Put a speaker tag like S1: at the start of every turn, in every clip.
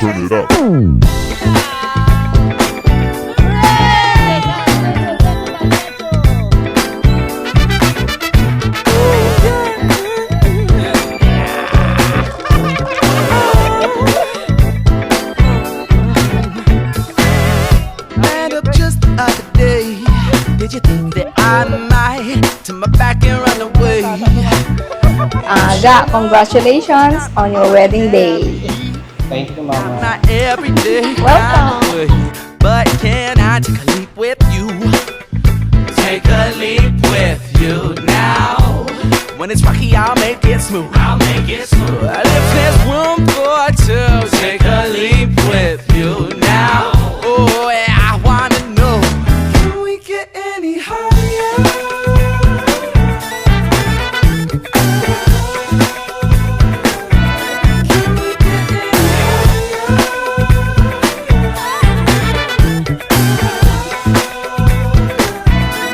S1: turn it up.
S2: Ran up just the other day. Did you think that I might turn my back and run away?
S3: Aga, congratulations on your wedding day.
S4: Thank you, Mama.
S2: Not every day.
S3: Welcome.
S2: I would, but can I take a leap with you? Take a leap with you now. When it's rocky, I'll make it smooth. I'll make it smooth. If there's room for two, take a leap with you now. Oh, yeah, I wanna know. Can we get any higher?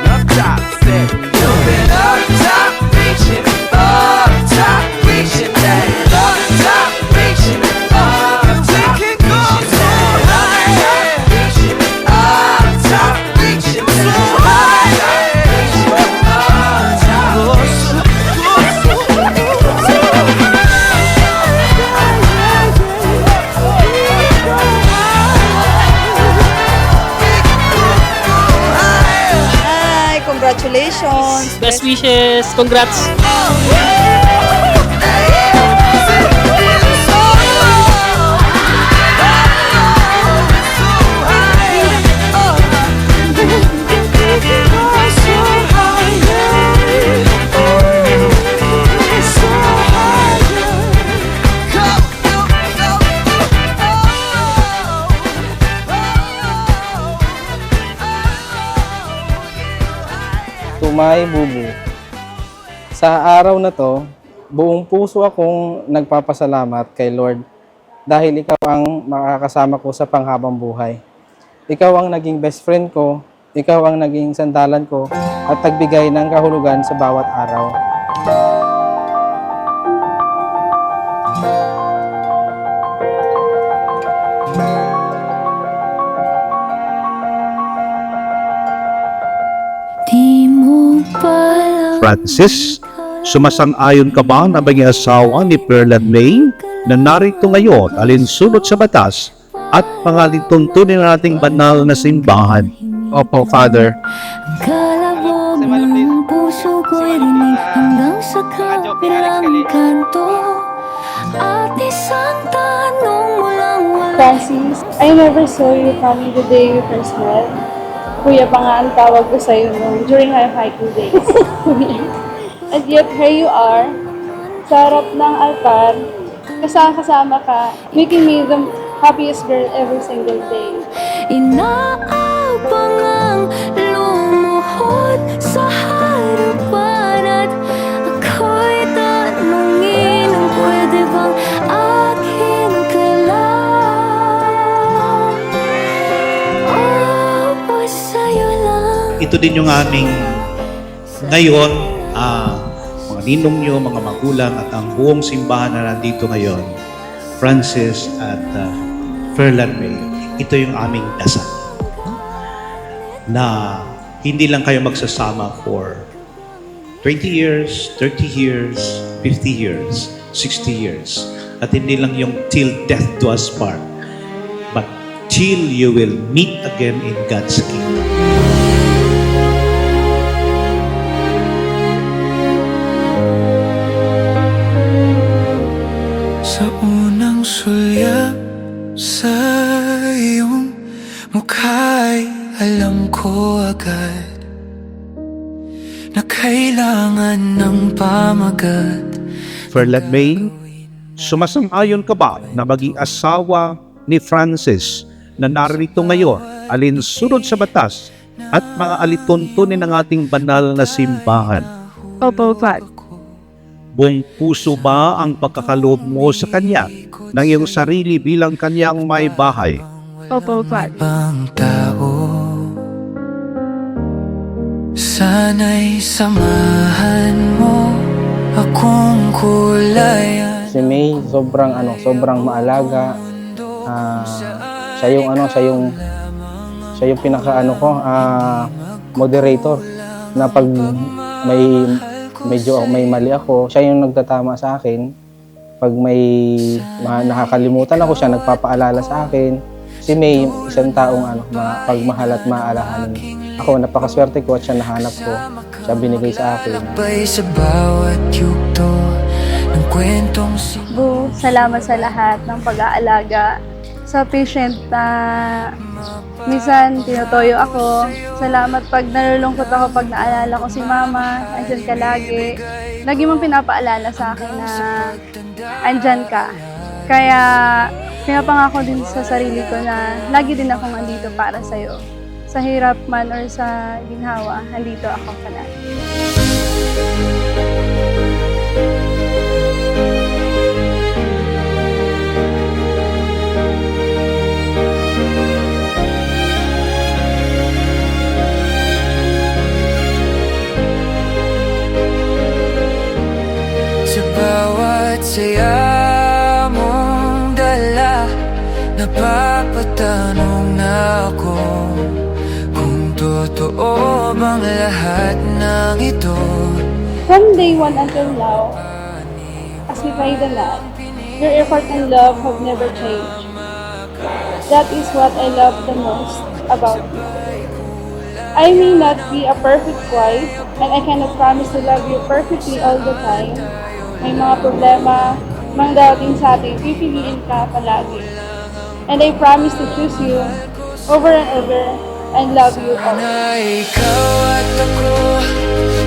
S2: Up top, say, jumping up top, reaching up top, reaching that up top, reaching up top, we can go so high, reaching up top, reaching so high, reaching up top,
S3: Hi, congratulations.
S5: Best wishes. Congrats.
S4: Tumay Bubu. Sa araw na to, buong puso akong nagpapasalamat kay Lord dahil ikaw ang makakasama ko sa panghabang buhay. Ikaw ang naging best friend ko, ikaw ang naging sandalan ko at tagbigay ng kahulugan sa bawat araw.
S6: Francis, sumasang-ayon ka ba na maging asawa ni Pearl at May na narito ngayon alinsunod sa batas at pangalituntunin nating banal na simbahan? Opo, Father.
S7: Kalabog ng puso ko'y rinig hanggang sa kabilang kanto. At isang tanong mo lang wala.
S8: Francis, I never saw you coming the day we first met. Kuya pa nga ang tawag ko sa'yo during our hiking days. And yet, here you are, sa harap ng altar, kasama ka, making me the happiest girl every single day.
S7: Inaabang ang lumuhod sa harapan at ako'y tanungin ang pwede bang akin ka lang. O sa'yo lang.
S6: Ito din yung aming ngayon, mga ninong nyo, mga magulang at ang buong simbahan na nandito ngayon, Francis at Pearl and May. Ito yung aming dasal na hindi lang kayo magsasama for 20 years, 30 years, 50 years, 60 years. At hindi lang yung till death do us part, but till you will meet again in God's kingdom.
S2: Sa unang sulyap sa iyong mukha'y alam ko agad na kailangan ng pamagat.
S6: Pearl at May, sumasang-ayon ka ba na maging asawa ni Francis na narito ngayon alinsunod sa batas at mga alituntunin ng ating banal na simbahan?
S8: Opo, Pat.
S6: Buong puso ba ang pagkakaloob mo sa Kanya ng iyong sarili bilang Kanyang may bahay?
S8: Opo, Pat.
S2: Ibang tao, sana'y samahan mo akong kulayan.
S4: Si May sobrang maalaga, siya yung siya yung pinaka moderator na pag medyo may mali ako, siya yung nagtatama sa akin. Pag may nakakalimutan ako, siya nagpapaalala sa akin. Si May, isang taong pagmahal at maalahanin. Ako, napakaswerte ko at siya nahanap ko. Siya binigay sa akin.
S7: Sa bawat yugto ng kwentong
S8: Salamat sa lahat ng pag-aalaga sa patient na minsan tinutoyo ako. Salamat pag nalulungkot ako, pag naalala ko si Mama, andyan ka lagi. Lagi mong pinapaalala sa akin na andyan ka. Kaya pinapangako din sa sarili ko na lagi din akong andito para sa'yo. Sa hirap man or sa ginhawa, andito ako palagi.
S7: Sa bawat saya mong dala, napapatanong na ako kung totoo bang lahat ng ito.
S8: From day one until now, as we pray the Lord, your effort and love have never changed. That is what I love the most about you. I may not be a perfect wife, and I cannot promise to love you perfectly all the time. May mga problema, mang darating sa atin, pipiliin ka palagi. And I promise to choose you over and over and love you always.
S7: Na ikaw at ako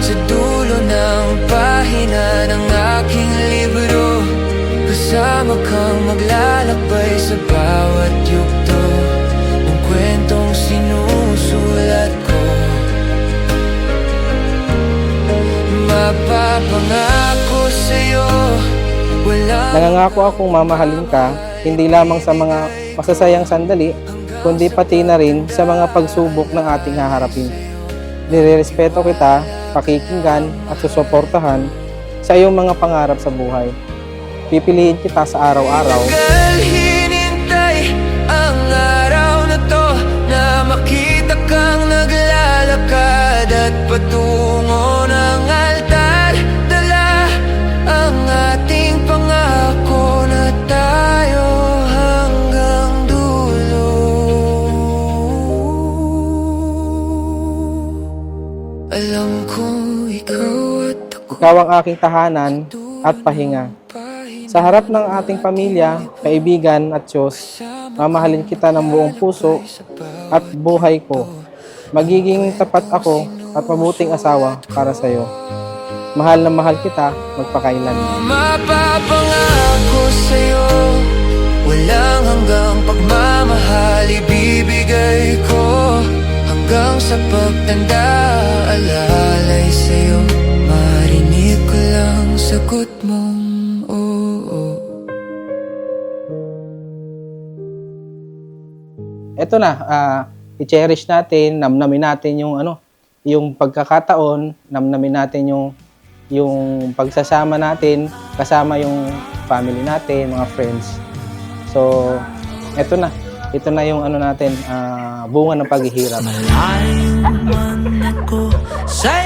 S7: sa dulo ng pahina ng aking libro, kasama kang maglalakbay sa bawat yugto ng kwentong sinusulat ko. Mapapangako sa'yo, walang
S4: Nangangako akong mamahalin ka, hindi lamang sa mga masasayang sandali, kundi pati na rin sa mga pagsubok ng ating haharapin. Nirerespeto kita, pakikinggan at susuportahan sa iyong mga pangarap sa buhay. Pipiliin kita sa araw-araw.
S7: Tagal hinintay ang araw na to, na makita kang naglalakad at patungo ng altar. Dala ang ating pangako na tayo hanggang dulo. Alam kong ikaw at ako
S4: Ikaw ang aking tahanan at pahinga. Sa harap ng ating pamilya, kaibigan at Diyos, mamahalin kita ng buong puso at buhay ko. Magiging tapat ako at mabuting asawa para sa iyo. Mahal na mahal kita, magpakailan.
S7: mapapangako sa'yo, walang hanggang pagmamahal ibibigay ko, hanggang sa pagtanda, alalay sa'yo, marinig ko lang sagot mong oo.
S4: Eto na, i-cherish natin, namnamin natin yung pagkakataon, namnamin natin yung pagsasama natin, kasama yung family natin, mga friends. So, eto na. Ito na yung natin, bunga ng paghihirap.
S2: Malayo man ako sa